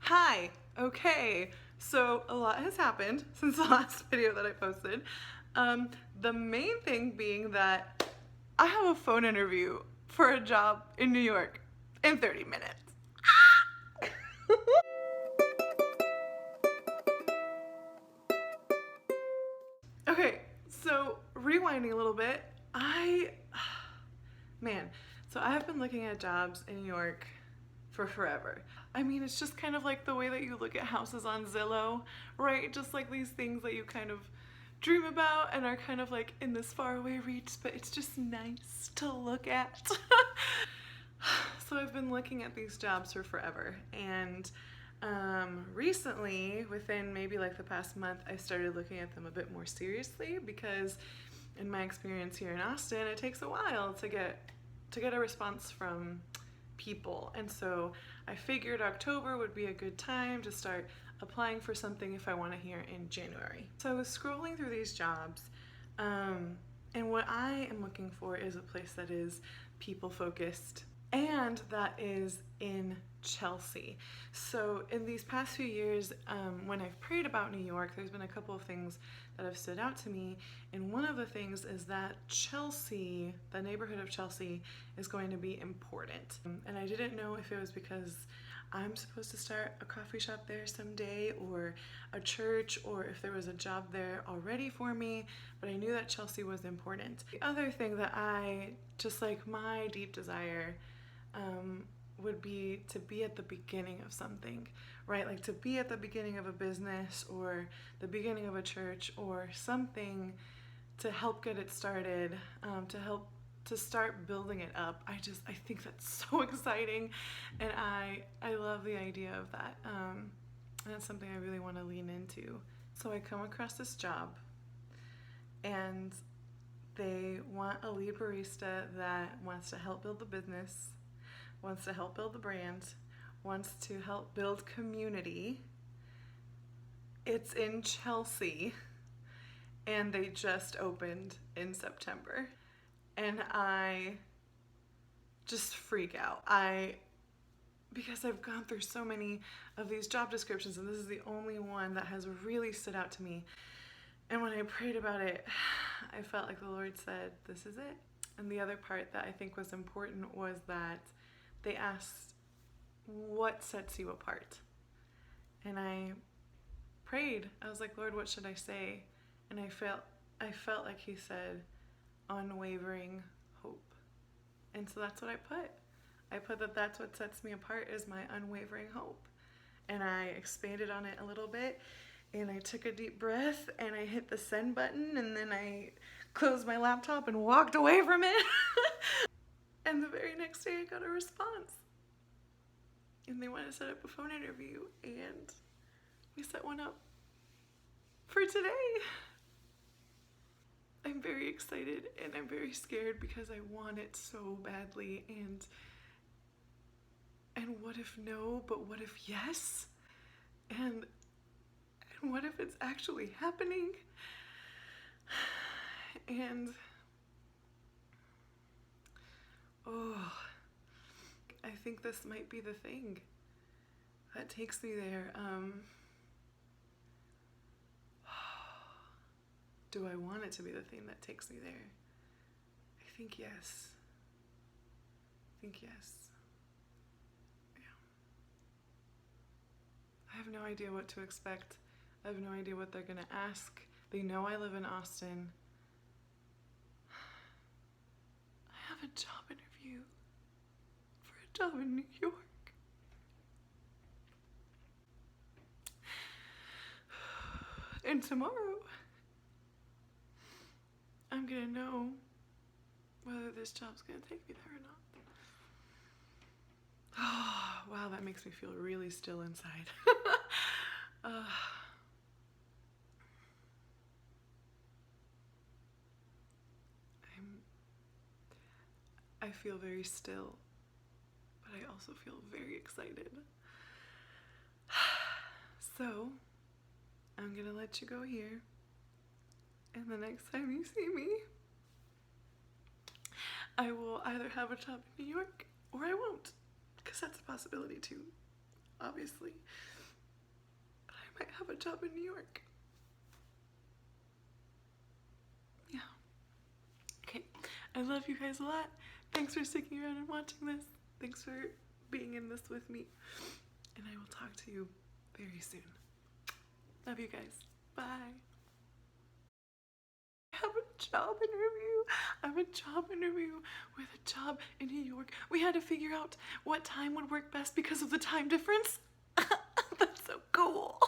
Hi! Okay, so a lot has happened since the last video that I posted. The main thing being that I have a phone interview for a job in New York in 30 minutes. Okay, so rewinding a little bit, man, so I have been looking at jobs in New York for forever. I mean, it's just kind of like the way that you look at houses on Zillow, right? Just like these things that you kind of dream about and are kind of like in this faraway reach, but it's just nice to look at. So I've been looking at these jobs for forever, and recently, within maybe like the past month, I started looking at them a bit more seriously because in my experience here in Austin, it takes a while to get a response from people. And so I figured October would be a good time to start applying for something if I want to hear in January. So I was scrolling through these jobs, and what I am looking for is a place that is people focused and that is in Chelsea. So in these past few years, when I've prayed about New York, there's been a couple of things that have stood out to me, and one of the things is that Chelsea, the neighborhood of Chelsea, is going to be important. And I didn't know if it was because I'm supposed to start a coffee shop there someday, or a church, or if there was a job there already for me, but I knew that Chelsea was important. The other thing that I, just like my deep desire, would be to be at the beginning of something, right? Like to be at the beginning of a business or the beginning of a church or something to help get it started, to help to start building it up. I think that's so exciting, and I love the idea of that. And that's something I really want to lean into. So I come across this job, and they want a lead barista that wants to help build the business, wants to help build the brand, wants to help build community. It's in Chelsea, and they just opened in September. And I just freak out. Because I've gone through so many of these job descriptions, and this is the only one that has really stood out to me. And when I prayed about it, I felt like the Lord said, this is it. And the other part that I think was important was that they asked, what sets you apart? And I prayed. I was like, Lord, what should I say? And I felt like he said, unwavering hope. And so that's what I put. I put that that's what sets me apart is my unwavering hope. And I expanded on it a little bit, and I took a deep breath, and I hit the send button, and then I closed my laptop and walked away from it. And the very next day I got a response. And they wanted to set up a phone interview, and we set one up for today. I'm very excited, and I'm very scared because I want it so badly, and what if no, but what if yes? And what if it's actually happening? And oh, I think this might be the thing that takes me there. Do I want it to be the thing that takes me there? I think yes. I think yes. Yeah. I have no idea what to expect. I have no idea what they're gonna ask. They know I live in Austin. I have a job interview for a job in New York. And tomorrow, I'm gonna know whether this job's gonna take me there or not. Oh, wow, that makes me feel really still inside. I feel very still, but I also feel very excited. So, I'm gonna let you go here, and the next time you see me, I will either have a job in New York or I won't, because that's a possibility too. obviously. But I might have a job in New York. Yeah. Okay, I love you guys a lot. Thanks for sticking around and watching this. Thanks for being in this with me. And I will talk to you very soon. Love you guys. Bye. I have a job interview. I have a job interview with a job in New York. We had to figure out what time would work best because of the time difference. That's so cool.